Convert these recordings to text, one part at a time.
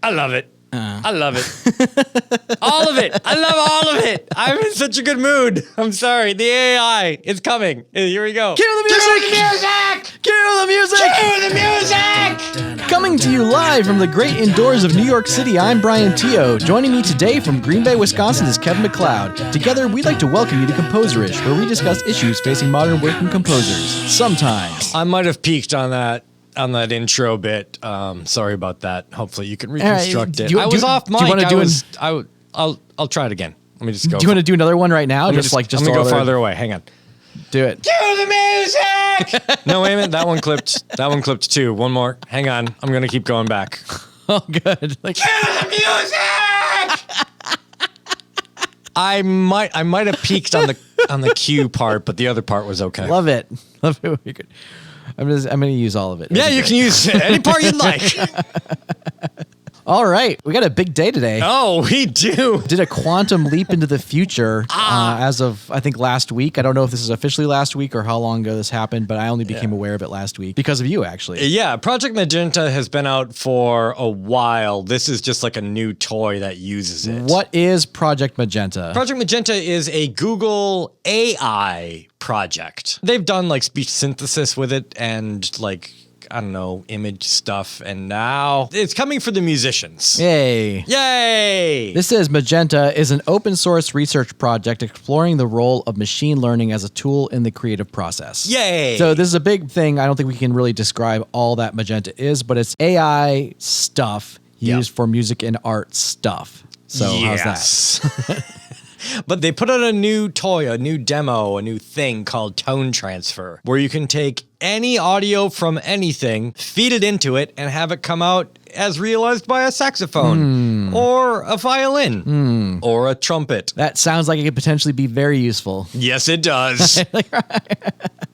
I love it. I love it. All of it. I love all of it. I'm in such a good mood. I'm sorry. The AI is coming. Here we go. Cue the music! Cue the music! Cue the music! Coming to you live from the great indoors of New York City, I'm Bryan Teoh. Joining me today from Green Bay, Wisconsin is Kevin Macleod. Together, we'd like to welcome you to Composerish, where we discuss issues facing modern working composers. Sometimes. I might have peaked on that intro bit. Sorry about that. Hopefully you can reconstruct it. I was off mic. I'll try it again. Let me just go. Do you want to do another one right now? Let me go farther away. Hang on. Do it. Cue the music! No, wait a minute. That one clipped too. One more. Hang on. I'm going to keep going back. Oh, good. Like, cue the music! I might have peaked on the cue part, but the other part was okay. Love it. Love it. I'm going to use all of it. Yeah, you can use any part you'd like. All right. We got a big day today. Oh, we do. Did a quantum leap into the future as of, I think, last week. I don't know if this is officially last week or how long ago this happened, but I only became aware of it last week because of you, actually. Yeah, Project Magenta has been out for a while. This is just like a new toy that uses it. What is Project Magenta? Project Magenta is a Google AI project. They've done like speech synthesis with it and like, I don't know, image stuff, and now it's coming for the musicians. Yay. Yay! This says Magenta is an open source research project exploring the role of machine learning as a tool in the creative process. Yay! So this is a big thing. I don't think we can really describe all that Magenta is, but it's AI stuff used for music and art stuff. So how's that? But they put out a new toy, a new demo, a new thing called Tone Transfer, where you can take any audio from anything, feed it into it, and have it come out as realized by a saxophone or a violin or a trumpet. That sounds like it could potentially be very useful. Yes, it does.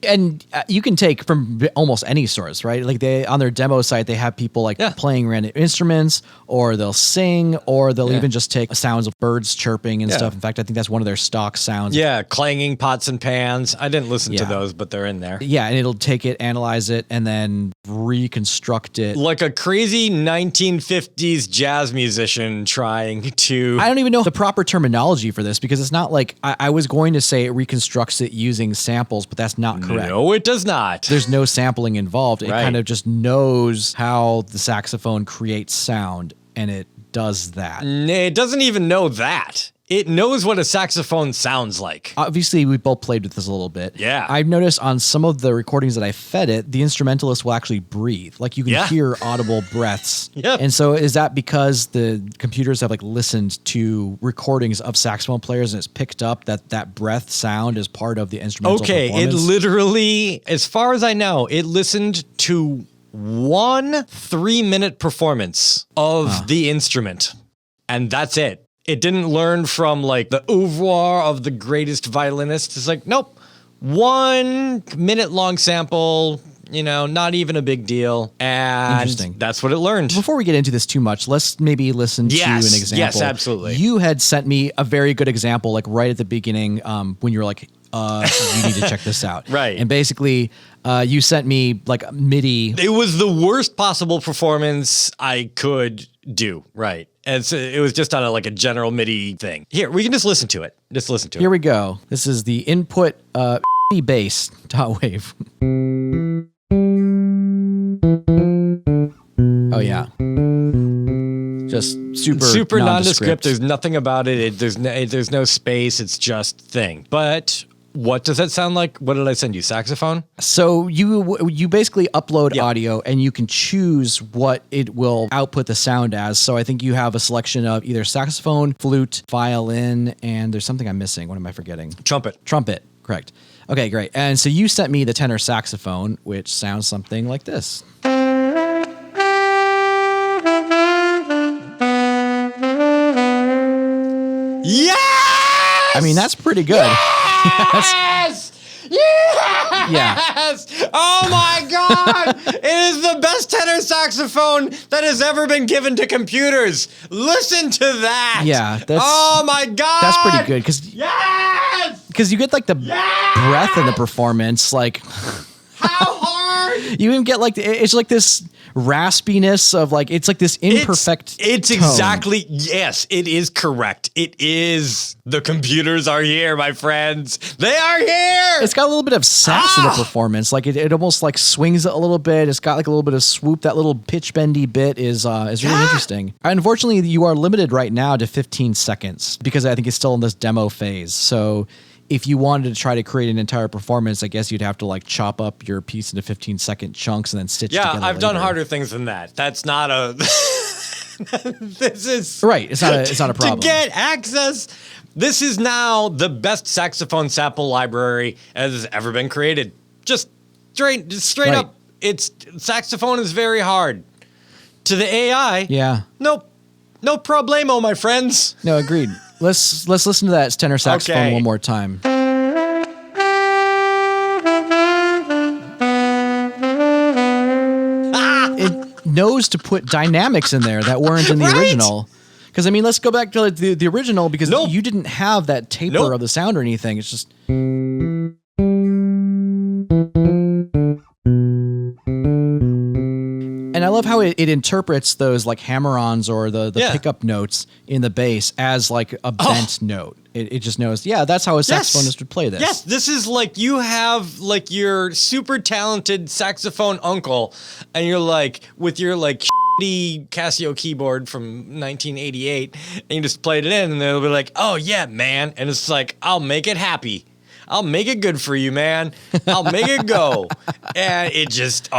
And you can take from almost any source, right? Like on their demo site, they have people like playing random instruments, or they'll sing, or they'll even just take sounds of birds chirping and stuff. In fact, I think that's one of their stock sounds. Yeah, clanging pots and pans. I didn't listen to those, but they're in there. Yeah, and it'll take it, analyze it, and then reconstruct it. Like a crazy 1950s jazz musician trying to... I don't even know the proper terminology for this, because it's not like... I was going to say it reconstructs it using samples, but that's not correct. No, it does not. There's no sampling involved. It kind of just knows how the saxophone creates sound, and it does that. It doesn't even know that. It knows what a saxophone sounds like. Obviously, we both played with this a little bit. Yeah. I've noticed on some of the recordings that I fed it, the instrumentalist will actually breathe. Like you can hear audible breaths. Yep. And so is that because the computers have like listened to recordings of saxophone players and it's picked up that breath sound is part of the instrumental performance? It literally, as far as I know, it listened to 1 3-minute performance of the instrument. And that's it. It didn't learn from like the oeuvre of the greatest violinist. It's like, nope, 1 minute long sample, not even a big deal. And that's what it learned. Before we get into this too much, let's maybe listen to an example. Yes, absolutely. You had sent me a very good example, like right at the beginning, when you were like, you need to check this out. Right. And basically, you sent me like MIDI. It was the worst possible performance I could do. Right. And so it was just on a general MIDI thing. Here, we can just listen to it. Here we go. This is the input bass dot wave. Oh yeah. Just super nondescript. There's nothing about it. There's no space. It's just thing. But what does that sound like? What did I send you? Saxophone? So you basically upload audio and you can choose what it will output the sound as. So I think you have a selection of either saxophone, flute, violin, and there's something I'm missing. What am I forgetting? Trumpet. Correct. Okay, great. And so you sent me the tenor saxophone, which sounds something like this. Yes! I mean, that's pretty good. Yes! Yes! Yeah. Oh my God! It is the best tenor saxophone that has ever been given to computers. Listen to that. Yeah. Oh my God! That's pretty good because yes! Because you get like the breath in the performance, like how hard You even get like it's like this raspiness of like it's like this imperfect. It's tone. exactly yes. It is correct. It is. The computers are here, my friends. They are here. It's got a little bit of sass in the performance. Like it almost like swings it a little bit. It's got like a little bit of swoop. That little pitch bendy bit is really interesting. Unfortunately, you are limited right now to 15 seconds because I think it's still in this demo phase. So if you wanted to try to create an entire performance, I guess you'd have to like chop up your piece into 15-second chunks and then stitch together. Yeah, I've done harder things than that. That's not a. This is right. It's not a problem. To get access, this is now the best saxophone sample library has ever been created. Just straight up. It's saxophone is very hard. To the AI, nope, no problemo, my friends. No, agreed. Let's listen to that tenor saxophone one more time. It knows to put dynamics in there that weren't in the original. Because, I mean, let's go back to like, the original because you didn't have that taper of the sound or anything. It's just... And I love how it interprets those like hammer-ons or the pickup notes in the bass as like a bent note. It just knows, that's how a saxophonist would play this. Yes, this is like you have like your super talented saxophone uncle and you're like with your like shitty Casio keyboard from 1988 and you just played it in and they'll be like, oh yeah, man. And it's like, I'll make it happy. I'll make it good for you, man. I'll make it go. And it just, so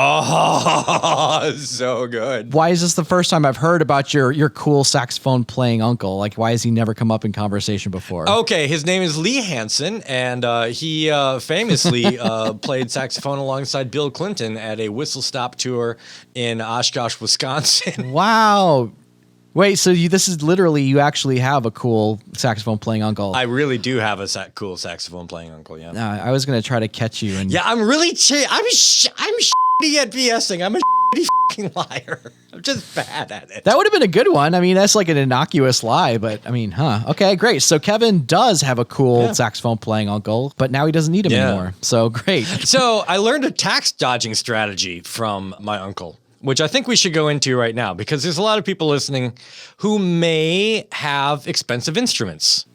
good. Why is this the first time I've heard about your cool saxophone playing uncle? Like, why has he never come up in conversation before? Okay, his name is Lee Hansen, and he famously played saxophone alongside Bill Clinton at a whistle stop tour in Oshkosh, Wisconsin. Wow. Wait, so this is literally, you actually have a cool saxophone playing uncle. I really do have a cool saxophone playing uncle, yeah. I was going to try to catch you. And I'm really, I'm shitty at BSing. I'm a shitty fucking liar. I'm just bad at it. That would have been a good one. I mean, that's like an innocuous lie, but I mean, Okay, great. So Kevin does have a cool saxophone playing uncle, but now he doesn't need him anymore. So great. So I learned a tax dodging strategy from my uncle, which I think we should go into right now because there's a lot of people listening who may have expensive instruments.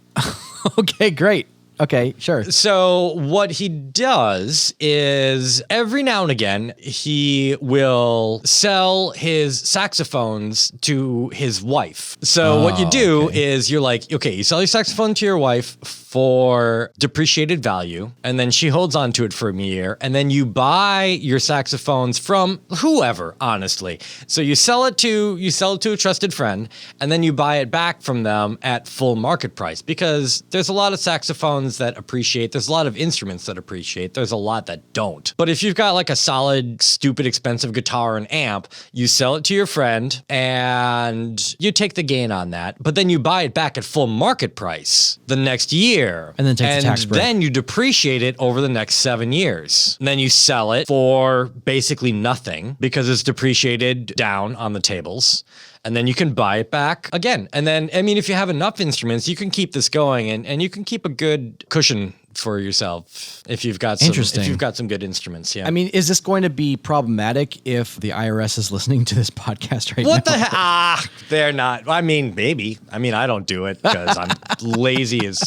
Okay, great. Okay, sure. So what he does is every now and again, he will sell his saxophones to his wife. So what you do is you're like, okay, you sell your saxophone to your wife for depreciated value, and then she holds on to it for a year, and then you buy your saxophones from whoever, honestly. So you sell it to a trusted friend, and then you buy it back from them at full market price because there's a lot of saxophones that appreciate. There's a lot of instruments that appreciate. There's a lot that don't. But if you've got like a solid, stupid, expensive guitar and amp, you sell it to your friend and you take the gain on that. But then you buy it back at full market price the next year. And then take the tax break. Then you depreciate it over the next 7 years. And then you sell it for basically nothing because it's depreciated down on the tables. And then you can buy it back again. And then, I mean, if you have enough instruments, you can keep this going and you can keep a good cushion for yourself if you've got some good instruments. Yeah. I mean, is this going to be problematic if the IRS is listening to this podcast right now? What the heck? They're not. I mean, maybe. I mean, I don't do it because I'm lazy as...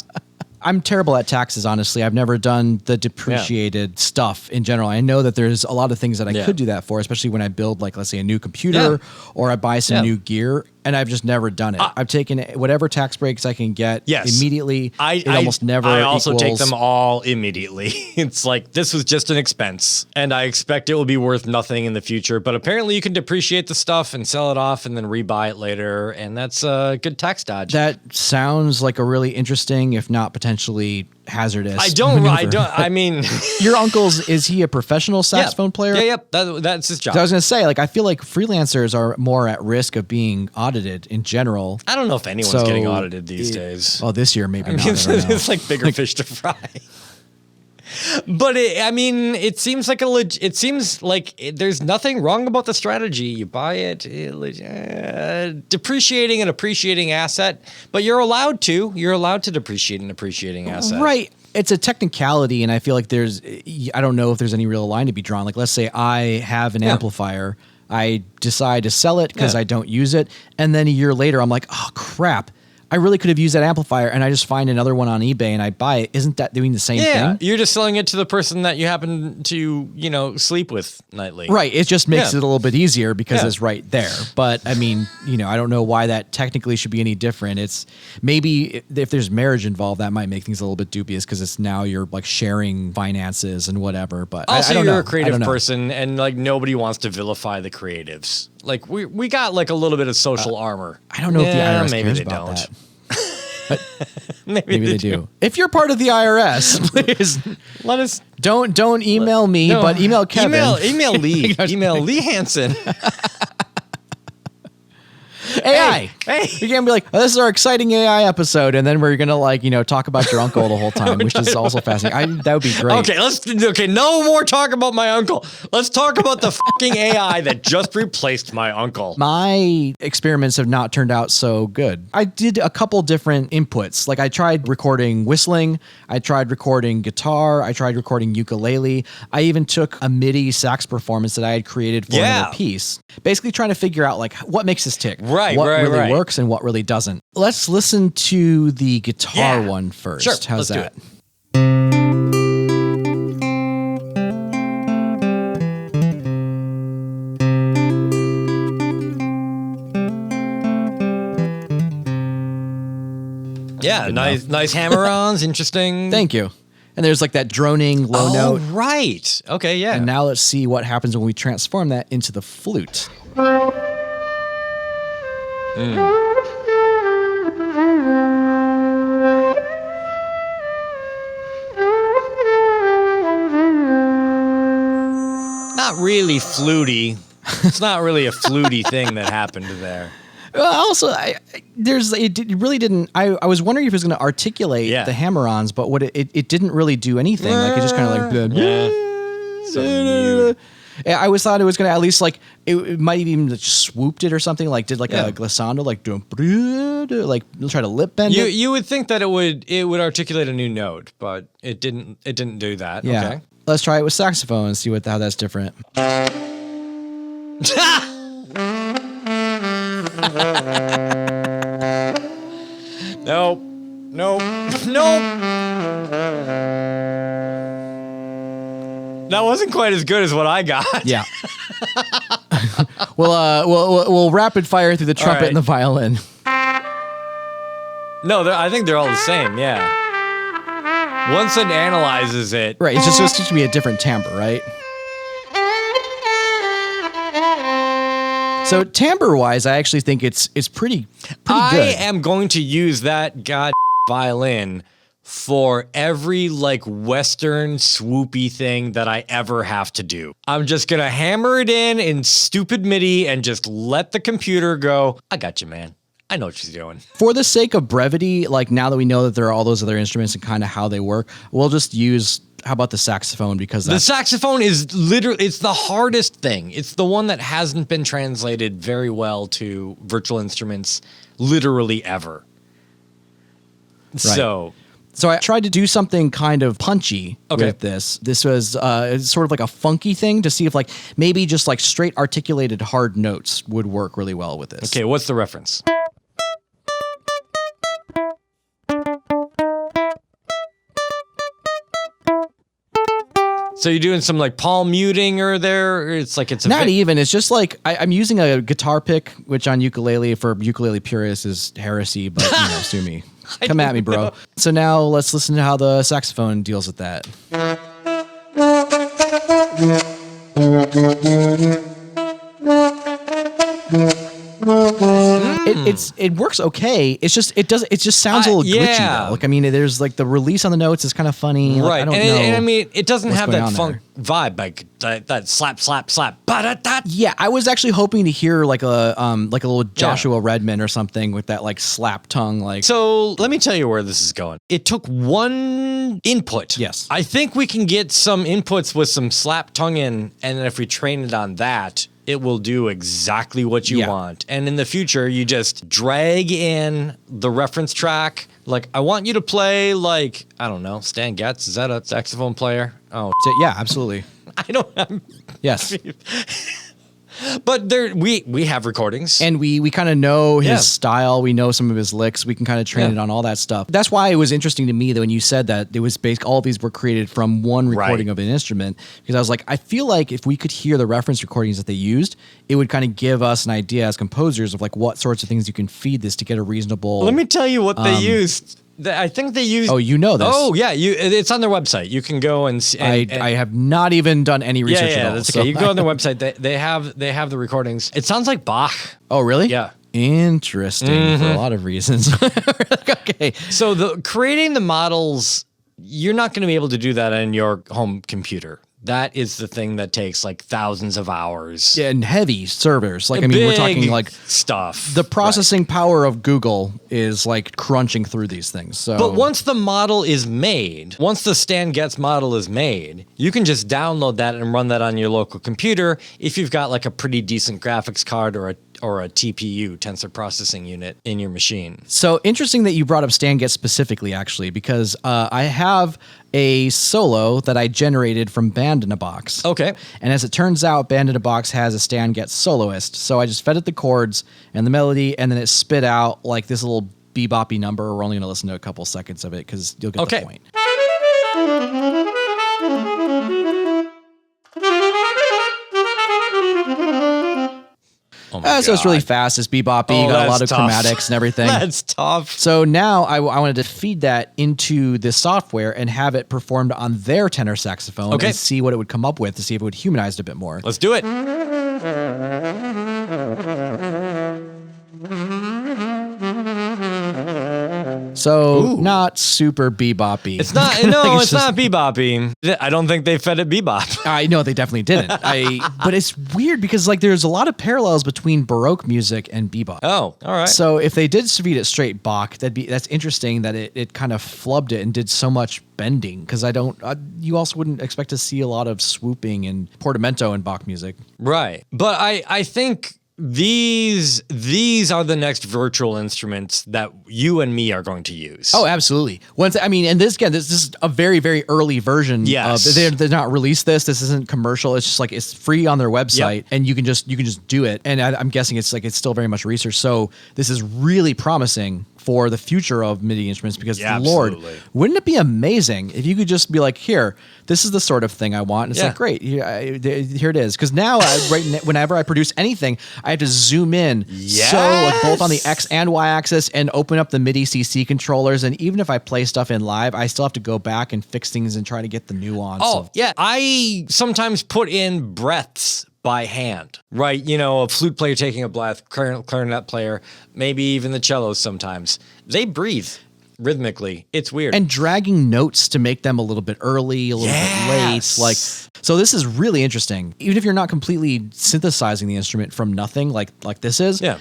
I'm terrible at taxes, honestly. I've never done the depreciated stuff in general. I know that there's a lot of things that I could do that for, especially when I build, like, let's say, a new computer or I buy some new gear, and I've just never done it. I've taken whatever tax breaks I can get immediately. I almost never I also take them all immediately. It's like, this was just an expense, and I expect it will be worth nothing in the future. But apparently you can depreciate the stuff and sell it off and then rebuy it later, and that's a good tax dodge. That sounds like a really interesting, if not potentially hazardous. I mean, your uncle's, is he a professional saxophone player? Yeah, that's his job. So I was going to say, like, I feel like freelancers are more at risk of being audited in general. I don't know if anyone's getting audited these days. Oh, this year maybe not. It's like bigger fish to fry. But it seems like there's nothing wrong about the strategy. You buy it, depreciating an appreciating asset, but you're allowed to depreciate an appreciating asset. Right. It's a technicality, and I feel like I don't know if there's any real line to be drawn. Like, let's say I have an amplifier, I decide to sell it because I don't use it, and then a year later, I'm like, oh crap, I really could have used that amplifier, and I just find another one on eBay and I buy it. Isn't that doing the same thing? Yeah, you're just selling it to the person that you happen to, sleep with nightly. Right. It just makes it a little bit easier because it's right there. But I mean, I don't know why that technically should be any different. It's maybe if there's marriage involved, that might make things a little bit dubious because it's now you're like sharing finances and whatever. But also, I don't you're know. a creative person, and like nobody wants to vilify the creatives. Like we got like a little bit of social armor. I don't know if the IRS maybe cares they about don't. that. Maybe they do. If you're part of the IRS, please let us. Don't email me, but email Kevin. Email Lee. Email Lee Hansen. AI. Hey. You're gonna be like, oh, this is our exciting AI episode, and then we're gonna talk about your uncle the whole time, which is also fascinating. That would be great. Okay, no more talk about my uncle. Let's talk about the fucking AI that just replaced my uncle. My experiments have not turned out so good. I did a couple different inputs. Like I tried recording whistling, I tried recording guitar, I tried recording ukulele. I even took a MIDI sax performance that I had created for another piece. Basically trying to figure out like what makes this tick. What really works and what really doesn't. Let's listen to the guitar one first. Sure, How's that? Yeah, nice hammer-ons, interesting. Thank you. And there's like that droning low note. Oh, right. Okay, yeah. And now let's see what happens when we transform that into the flute. Not really fluty. It's not really a fluty thing that happened there. Also, it really didn't. I was wondering if it was going to articulate the hammer-ons, but what it didn't really do anything. Like it just kind of like. So I always thought it was going to at least like it might even just swooped it or something. Like did like a glissando, like try to lip bend it. You would think that it would articulate a new note, but it didn't. It didn't do that. Yeah. Okay. Let's try it with saxophone and see how that's different. Nope. That wasn't quite as good as what I got. Yeah. We'll rapid fire through the trumpet and the violin. No, I think they're all the same. Yeah. Once it analyzes it, right? It's just supposed to be a different timbre, right? So timbre-wise, I actually think it's pretty good. I am going to use that violin for every like Western swoopy thing that I ever have to do. I'm just gonna hammer it in stupid MIDI and just let the computer go. I got you, man. I know what she's doing. For the sake of brevity, like now that we know that there are all those other instruments and kind of how they work, we'll just use, how about the saxophone? Because the saxophone is literally, it's the hardest thing. It's the one that hasn't been translated very well to virtual instruments literally ever. Right. So I tried to do something kind of punchy with this. This was sort of like a funky thing to see if like maybe just like straight articulated hard notes would work really well with this. Okay, what's the reference? So you're doing some like palm muting or there? Or it's like it's not even. It's just like I'm using a guitar pick, which on ukulele for ukulele purists is heresy, but sue me. Come at me, bro. Know. So now let's listen to how the saxophone deals with that. It works okay. It's just it just sounds a little glitchy though. Like I mean, there's like the release on the notes is kind of funny. Right. Like, I don't know. And I mean, it doesn't have that funk vibe, like that slap. Yeah, I was actually hoping to hear like a little Joshua Redman or something with that like slap tongue. Like, so let me tell you where this is going. It took one input. Yes, I think we can get some inputs with some slap tongue in, and then if we train it on that, it will do exactly what you want. And in the future, you just drag in the reference track. Like, I want you to play, like, I don't know, Stan Getz. Is that a saxophone player? Oh, yeah, absolutely. I don't. Yes. But there, we have recordings, and we kind of know his style. We know some of his licks. We can kind of train it on all that stuff. That's why it was interesting to me that when you said that it was all of these were created from one recording of an instrument, because I was like, I feel like if we could hear the reference recordings that they used, it would kind of give us an idea as composers of like what sorts of things you can feed this to get a reasonable. Let me tell you what they used. I think they used. Oh, you know this. Oh, yeah. It's on their website. You can go and I have not even done any research at all. That's okay. You can go on their website. They have the recordings. It sounds like Bach. Oh, really? Yeah. Interesting for a lot of reasons. Okay. So creating the models, you're not going to be able to do that on your home computer. That is the thing that takes like thousands of hours. Yeah, and heavy servers. Like, I mean, we're talking like stuff. The processing power of Google is like crunching through these things. So, but once the model is made, once the Stan Getz model is made, you can just download that and run that on your local computer if you've got like a pretty decent graphics card or a TPU, tensor processing unit, in your machine. So interesting that you brought up Stan Getz specifically, actually, because I have a solo that I generated from Band in a Box. Okay. And as it turns out, Band in a Box has a Stan Getz soloist. So I just fed it the chords and the melody, and then it spit out like this little beboppy number. We're only going to listen to a couple seconds of it because you'll get the point. So it's really fast. It's beboppy. Got a lot of chromatics and everything. That's tough. So now I wanted to feed that into the software and have it performed on their tenor saxophone and see what it would come up with to see if it would humanize it a bit more. Let's do it. So not super beboppy. It's not. No, it's not beboppy. I don't think they fed it bebop. I know they definitely didn't. But it's weird because like there's a lot of parallels between Baroque music and bebop. Oh, all right. So if they did feed it straight Bach, that's interesting that it kind of flubbed it and did so much bending, because you also wouldn't expect to see a lot of swooping and portamento in Bach music. Right. But I think these are the next virtual instruments that you and me are going to use. Oh, absolutely. And this is a very, very early version. Yes. They're not released this. This isn't commercial. It's just like it's free on their website, and you can just do it. And I'm guessing it's still very much research. So this is really promising for the future of MIDI instruments, because Lord, wouldn't it be amazing if you could just be like, here, this is the sort of thing I want. And it's like, great, here it is. Because now, whenever I produce anything, I have to zoom in, so like both on the X and Y axis, and open up the MIDI CC controllers. And even if I play stuff in live, I still have to go back and fix things and try to get the nuance. I sometimes put in breaths by hand, right? You know, a flute player taking a breath, clarinet player, maybe even the cellos sometimes. They breathe rhythmically. It's weird. And dragging notes to make them a little bit early, a little bit late. Like, so this is really interesting. Even if you're not completely synthesizing the instrument from nothing like this is, it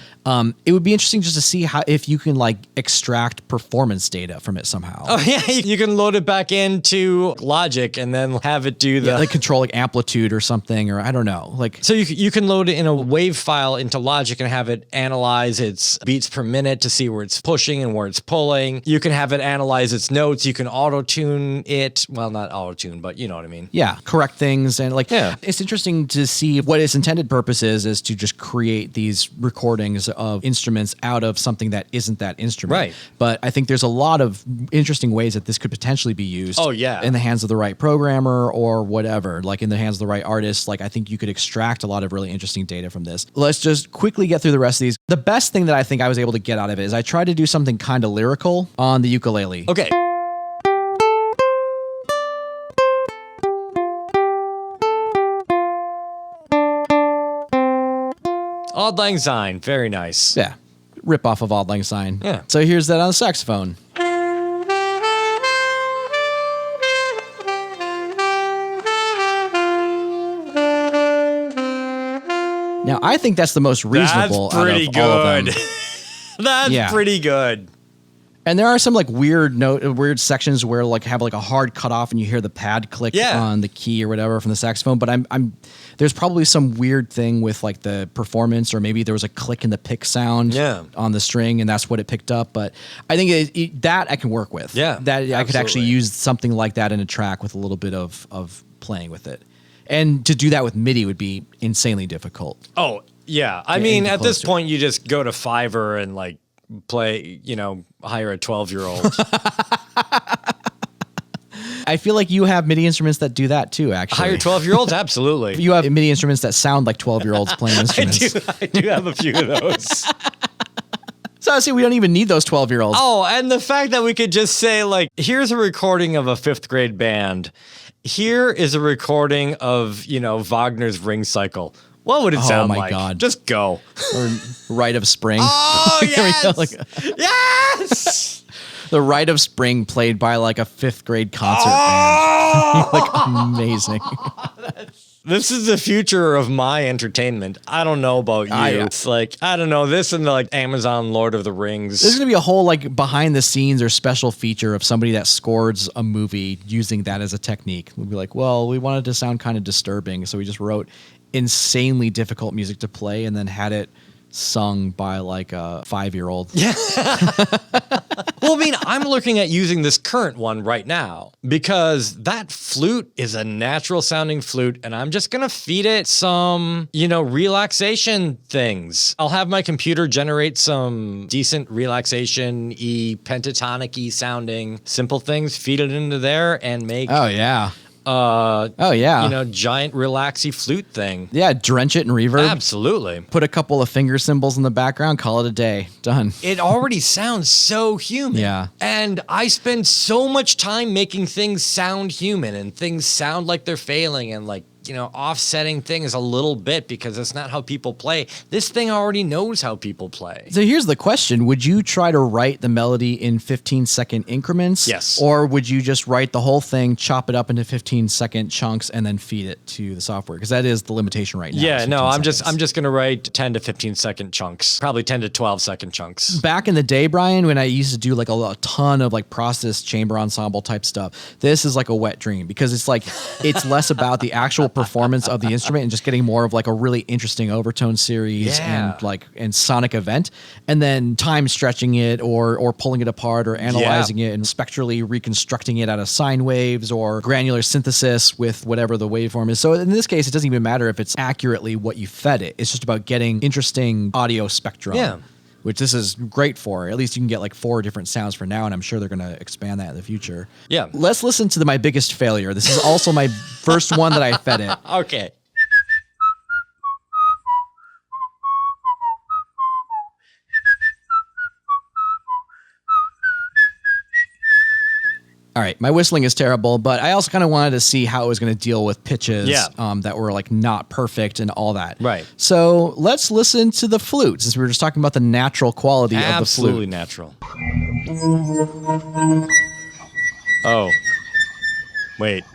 would be interesting just to see if you can like extract performance data from it somehow. Oh yeah, you can load it back into Logic and then have it do the like control like amplitude or something, or I don't know. Like, so you can load it in a wave file into Logic and have it analyze its beats per minute to see where it's pushing and where it's pulling. You can have it analyze its notes. You can auto-tune it. Well, not auto-tune, but you know what I mean. Yeah, correct things. And like, it's interesting to see what its intended purpose is to just create these recordings of instruments out of something that isn't that instrument. Right. But I think there's a lot of interesting ways that this could potentially be used. Oh, yeah. In the hands of the right programmer or whatever, like in the hands of the right artist. Like, I think you could extract a lot of really interesting data from this. Let's just quickly get through the rest of these. The best thing that I think I was able to get out of it is I tried to do something kind of lyrical on the ukulele. Okay. Auld Lang Syne, very nice. Yeah, rip off of Auld Lang Syne. Yeah. So here's that on the saxophone. Now, I think that's the most reasonable out of all of them. That's pretty good. And there are some like weird sections where like have like a hard cutoff and you hear the pad click on the key or whatever from the saxophone. But there's probably some weird thing with like the performance, or maybe there was a click in the pick sound on the string and that's what it picked up. But I think that I can work with. Yeah, that I could actually use something like that in a track with a little bit of playing with it. And to do that with MIDI would be insanely difficult. Oh, yeah. I mean, at this point, you just go to Fiverr and like play, hire a 12-year-old. I feel like you have MIDI instruments that do that too, actually. Hire 12-year-olds? Absolutely. You have MIDI instruments that sound like 12-year-olds playing instruments. I do have a few of those. So I see we don't even need those 12-year-olds. Oh, and the fact that we could just say, like, here's a recording of a 5th grade band. Here is a recording of, Wagner's Ring Cycle. What would it sound like? Oh, my God. Just go. Or Rite of Spring. Oh, yes! Yes! The Rite of Spring played by, like, a 5th grade concert band. Like, amazing. This is the future of my entertainment. I don't know about you. It's like, I don't know, this and the like Amazon Lord of the Rings. There's going to be a whole like behind the scenes or special feature of somebody that scores a movie using that as a technique. We'll be like, well, we wanted to sound kind of disturbing, so we just wrote insanely difficult music to play and then had it sung by like a 5-year-old. Yeah. Well, I mean, I'm looking at using this current one right now because that flute is a natural sounding flute and I'm just going to feed it some, relaxation things. I'll have my computer generate some decent relaxation-y, pentatonic-y sounding simple things, feed it into there and make... Oh, yeah. Giant relaxy flute thing. Yeah, drench it in reverb. Absolutely. Put a couple of finger cymbals in the background, call it a day. Done. It already sounds so human. Yeah. And I spend so much time making things sound human and things sound like they're failing and like, offsetting things a little bit because that's not how people play. This thing already knows how people play. So here's the question. Would you try to write the melody in 15-second increments? Yes. Or would you just write the whole thing, chop it up into 15-second chunks, and then feed it to the software? Because that is the limitation right now. Yeah, no, I'm just going to write 10 to 15-second chunks, probably 10 to 12-second chunks. Back in the day, Bryan, when I used to do like a ton of like process chamber ensemble type stuff, this is like a wet dream because it's like, it's less about the actual performance of the instrument and just getting more of like a really interesting overtone series and sonic event, and then time stretching it or pulling it apart or analyzing it and spectrally reconstructing it out of sine waves or granular synthesis with whatever the waveform is. So in this case, it doesn't even matter if it's accurately what you fed it. It's just about getting interesting audio spectrum. Yeah. Which this is great for. At least you can get like 4 different sounds for now, and I'm sure they're going to expand that in the future. Yeah. Let's listen to my biggest failure. This is also my first one that I fed it. Okay. All right, my whistling is terrible, but I also kind of wanted to see how it was going to deal with pitches that were like not perfect and all that. Right. So let's listen to the flute, since we were just talking about the natural quality of the flute. Absolutely natural. Oh. Wait.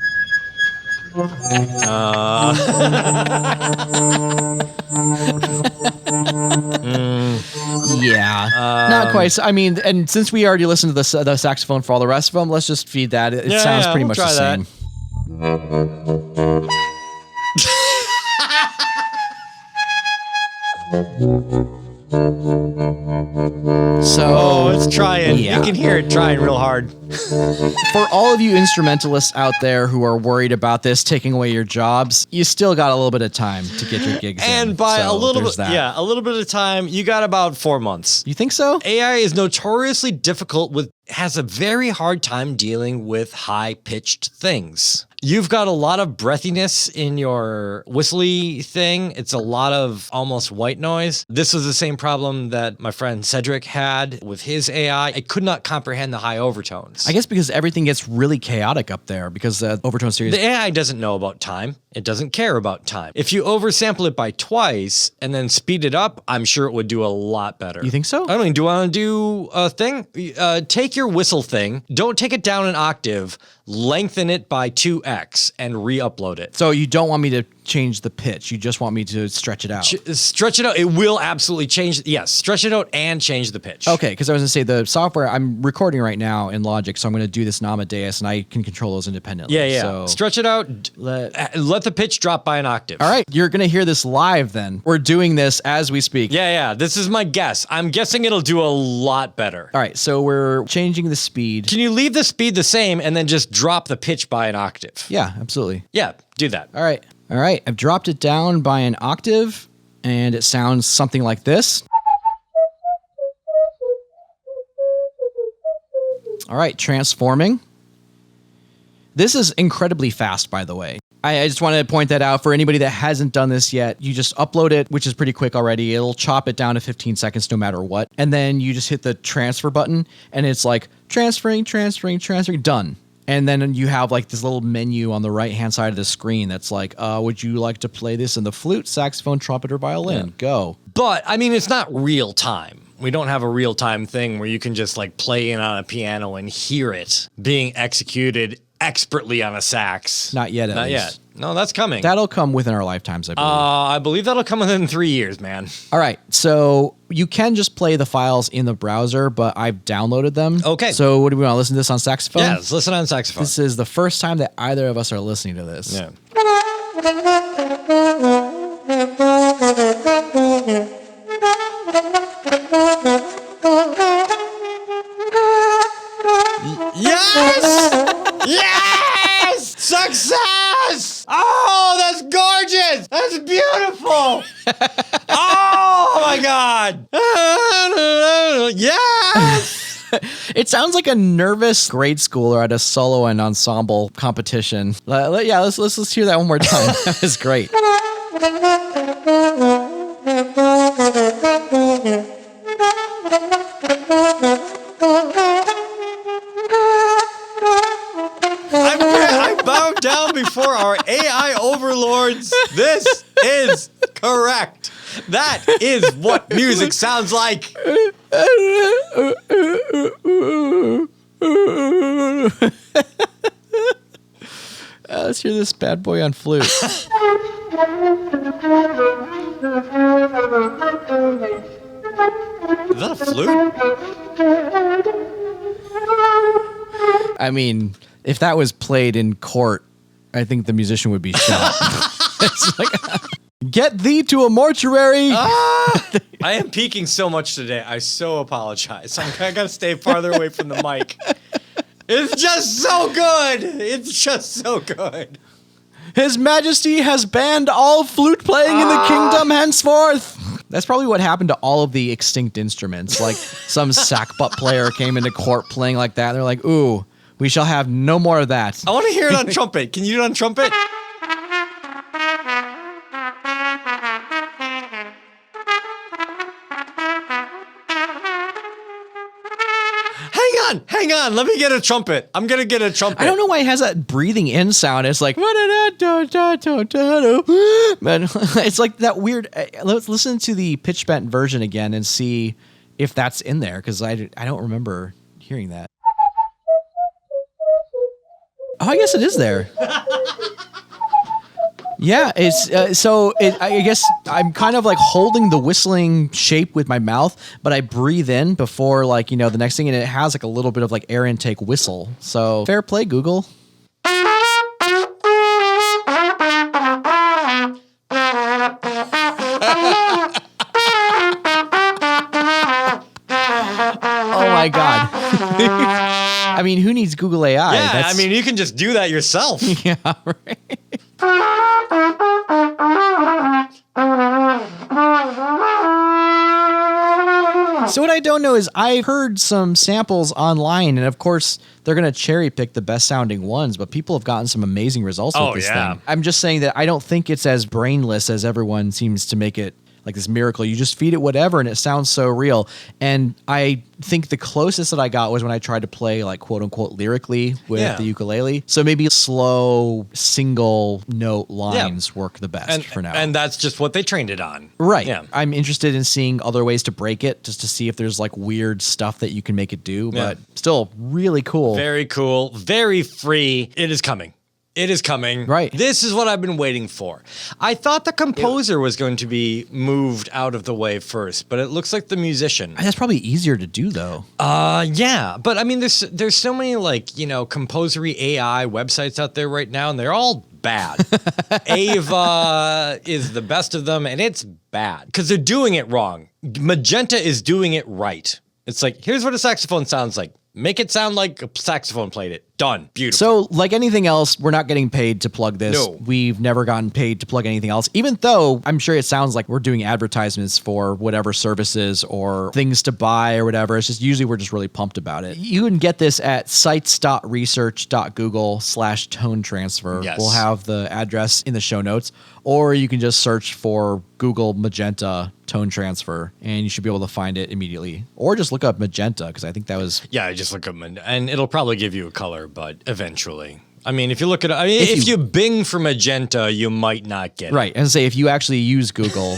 Yeah, not quite. So, I mean, and since we already listened to the saxophone for all the rest of them, let's just feed that. It sounds pretty much the same. So it's trying. You can hear it trying real hard. For all of you instrumentalists out there who are worried about this taking away your jobs, you still got a little bit of time to get your gigs in. And by a little bit of time, you got about 4 months. You think so? AI is notoriously difficult has a very hard time dealing with high-pitched things. You've got a lot of breathiness in your whistly thing. It's a lot of almost white noise. This was the same problem that my friend Cedric had with his AI. It could not comprehend the high overtones. I guess because everything gets really chaotic up there because the overtone series... The AI doesn't know about time. It doesn't care about time. If you oversample it by twice and then speed it up, I'm sure it would do a lot better. You think so? I mean, do you want to do a thing? Take your whistle thing. Don't take it down an octave. lengthen it by 2x, and re-upload it. So you don't want me to change the pitch. You just want me to stretch it out. Stretch it out. It will absolutely change. Yes, stretch it out and change the pitch. Okay, because I was going to say the software, I'm recording right now in Logic, so I'm going to do this in Amadeus, and I can control those independently. Yeah. So stretch it out. Let the pitch drop by an octave. All right, you're going to hear this live then. We're doing this as we speak. Yeah. This is my guess. I'm guessing it'll do a lot better. All right, so we're changing the speed. Can you leave the speed the same and then just drop the pitch by an octave? Yeah, absolutely. Yeah, do that. All right, I've dropped it down by an octave, and it sounds something like this. All right, transforming. This is incredibly fast, by the way. I just wanted to point that out for anybody that hasn't done this yet. You just upload it, which is pretty quick already. It'll chop it down to 15 seconds no matter what. And then you just hit the transfer button, and it's like transferring, done. And then you have like this little menu on the right-hand side of the screen that's like, would you like to play this in the flute, saxophone, trumpet, or violin? Yeah. Go. But, I mean, it's not real time. We don't have a real-time thing where you can just like play in on a piano and hear it being executed expertly on a sax. Not yet, at least. Not yet. No, that's coming. That'll come within our lifetimes, I believe. I believe that'll come within 3 years, man. All right, so you can just play the files in the browser, but I've downloaded them. Okay. So what do we want to listen to this on saxophone? Yeah, let's listen on saxophone. This is the first time that either of us are listening to this. Yeah. Yes! Yes! Success! Oh, that's gorgeous! That's beautiful! Oh my God! Yes! It sounds like a nervous grade schooler at a solo and ensemble competition. Let's hear that one more time. That was great. I bow down before our AI overlords. This is correct. That is what music sounds like. Let's hear this bad boy on flute. Is that a flute? I mean, if that was played in court, I think the musician would be shot. It's like, get thee to a mortuary. I am peaking so much today. I so apologize. I gotta stay farther away from the mic. It's just so good. It's just so good. His Majesty has banned all flute playing in the kingdom henceforth. That's probably what happened to all of the extinct instruments. Like some sackbut player came into court playing like that. And they're like, ooh, we shall have no more of that. I want to hear it on trumpet. Can you do it on trumpet? Hang on. Let me get a trumpet. I'm going to get a trumpet. I don't know why it has that breathing in sound. It's like, man, it's like that weird. Let's listen to the pitch bent version again and see if that's in there, because I don't remember hearing that. Oh, I guess it is there. Yeah, it's I guess I'm kind of like holding the whistling shape with my mouth, but I breathe in before the next thing, and it has like a little bit of like air intake whistle. So fair play, Google. Oh my God. I mean, who needs Google AI? Yeah, I mean, you can just do that yourself. Yeah, right. So what I don't know is I've heard some samples online, and of course they're going to cherry pick the best sounding ones, but people have gotten some amazing results with this thing. I'm just saying that I don't think it's as brainless as everyone seems to make it like this miracle. You just feed it whatever and it sounds so real. And I think the closest that I got was when I tried to play like quote unquote lyrically with the ukulele. So maybe slow single note lines work the best for now. And that's just what they trained it on. Right. Yeah. I'm interested in seeing other ways to break it just to see if there's like weird stuff that you can make it do, but still really cool. Very cool. Very free. It is coming. It is coming. Right. This is what I've been waiting for. I thought the composer was going to be moved out of the way first, but it looks like the musician. That's probably easier to do though. Yeah. But I mean, there's so many like, you know, Composerish AI websites out there right now, and they're all bad. Ava is the best of them, and it's bad because they're doing it wrong. Magenta is doing it right. It's like, here's what a saxophone sounds like. Make it sound like a saxophone played it. Done. Beautiful. So, like anything else, we're not getting paid to plug this. No. We've never gotten paid to plug anything else, even though I'm sure it sounds like we're doing advertisements for whatever services or things to buy or whatever. It's just usually we're just really pumped about it. You can get this at sites.research.google/tone transfer. Yes. We'll have the address in the show notes, or you can just search for Google Magenta tone transfer and you should be able to find it immediately. Or just look up Magenta because I think that was... Yeah, just look up, and it'll probably give you a color, but eventually. I mean, if you look at it, I mean, if you Bing for Magenta, you might not get it. Right, and say if you actually use Google,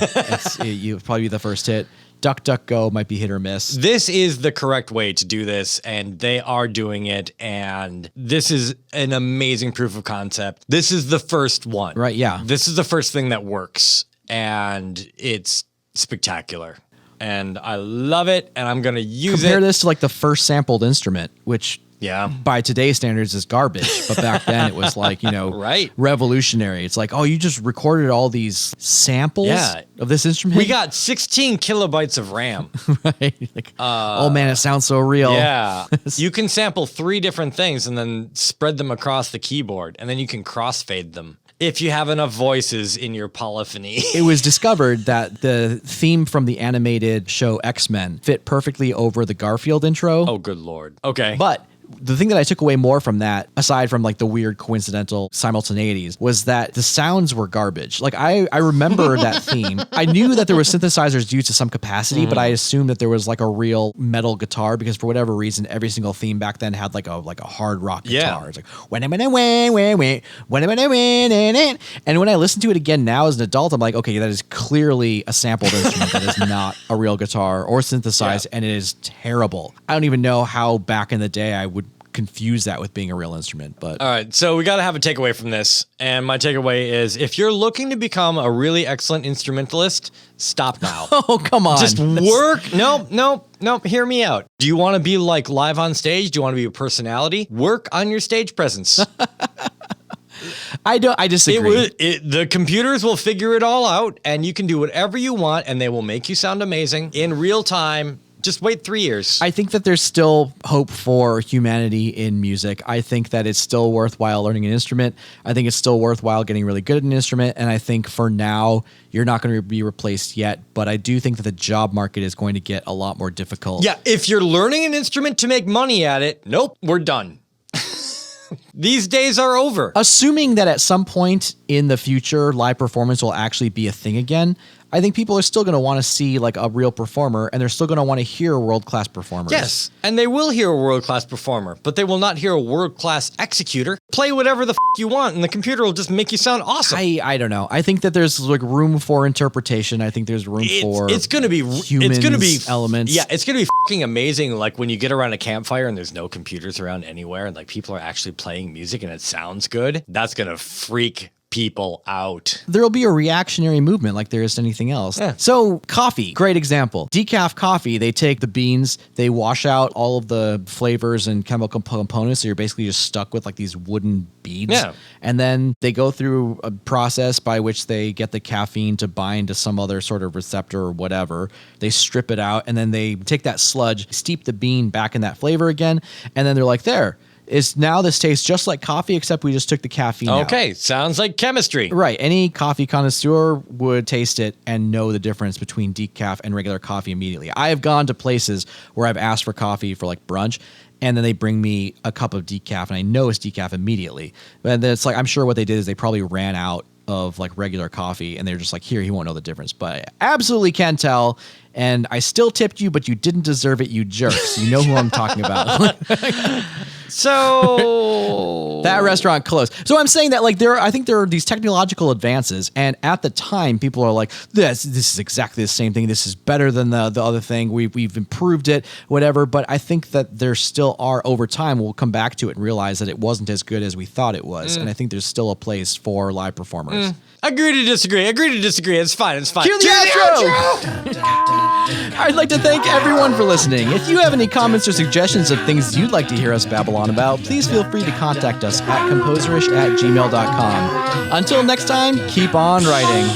you'll probably be the first hit. DuckDuckGo might be hit or miss. This is the correct way to do this, and they are doing it, and this is an amazing proof of concept. This is the first one. Right, yeah. This is the first thing that works, and it's spectacular. And I love it, and I'm going to use Compare it. this to like the first sampled instrument, which by today's standards is garbage. But back then it was like, you know, revolutionary. It's like, oh, you just recorded all these samples of this instrument? We got 16 kilobytes of RAM. Right. Like, oh man, it sounds so real. Yeah. You can sample 3 different things and then spread them across the keyboard, and then you can crossfade them if you have enough voices in your polyphony. It was discovered that the theme from the animated show X-Men fit perfectly over the Garfield intro. Oh, good Lord. Okay. But the thing that I took away more from that, aside from like the weird coincidental simultaneities, was that the sounds were garbage. Like I remember that theme. I knew that there were synthesizers used to some capacity, but I assumed that there was like a real metal guitar because for whatever reason, every single theme back then had like a hard rock guitar. It's like and when I listen to it again now as an adult, I'm like, okay, that is clearly a sampled instrument. That is not a real guitar or synthesized, and it is terrible. I don't even know how back in the day I would confuse that with being a real instrument. But all right, so we got to have a takeaway from this, and my takeaway is if you're looking to become a really excellent instrumentalist, stop now. Oh, come on. Just work. No, hear me out. Do you want to be like live on stage? Do you want to be a personality? Work on your stage presence. I disagree. The computers will figure it all out, and you can do whatever you want, and they will make you sound amazing in real time. Just wait 3 years. I think that there's still hope for humanity in music. I think that it's still worthwhile learning an instrument. I think it's still worthwhile getting really good at an instrument. And I think for now, you're not going to be replaced yet. But I do think that the job market is going to get a lot more difficult. Yeah, if you're learning an instrument to make money at it, nope, we're done. These days are over. Assuming that at some point in the future, live performance will actually be a thing again, I think people are still going to want to see like a real performer, and they're still going to want to hear world-class performers. Yes, and they will hear a world-class performer, but they will not hear a world-class executor. Play whatever the you want, and the computer will just make you sound awesome. I don't know. I think that there's like room for interpretation. I think there's room for it's going to be elements. Yeah, it's going to be fucking amazing. Like when you get around a campfire and there's no computers around anywhere, and like people are actually playing music and it sounds good. That's going to freak people out. There'll be a reactionary movement like there is anything else. Yeah. So coffee, great example. Decaf coffee, they take the beans, they wash out all of the flavors and chemical components, so you're basically just stuck with like these wooden beads. Yeah. And then they go through a process by which they get the caffeine to bind to some other sort of receptor or whatever. They strip it out, and then they take that sludge, steep the bean back in that flavor again, and then they're like, there. Now this tastes just like coffee, except we just took the caffeine out. Okay, sounds like chemistry. Right. Any coffee connoisseur would taste it and know the difference between decaf and regular coffee immediately. I have gone to places where I've asked for coffee for like brunch, and then they bring me a cup of decaf, and I know it's decaf immediately. But it's like, I'm sure what they did is they probably ran out of like regular coffee, and they're just like, here, he won't know the difference, but I absolutely can tell. And I still tipped you, but you didn't deserve it, you jerks. You know who I'm talking about. So that restaurant closed. So I'm saying that like I think there are these technological advances, and at the time people are like, this is exactly the same thing. This is better than the other thing. We've improved it, whatever. But I think that there still are, over time, we'll come back to it and realize that it wasn't as good as we thought it was. And I think there's still a place for live performers. Agree to disagree. Agree to disagree. It's fine. It's fine. Cue the outro! I'd like to thank everyone for listening. If you have any comments or suggestions of things you'd like to hear us babble on about, please feel free to contact us at composerish@gmail.com. Until next time, keep on writing.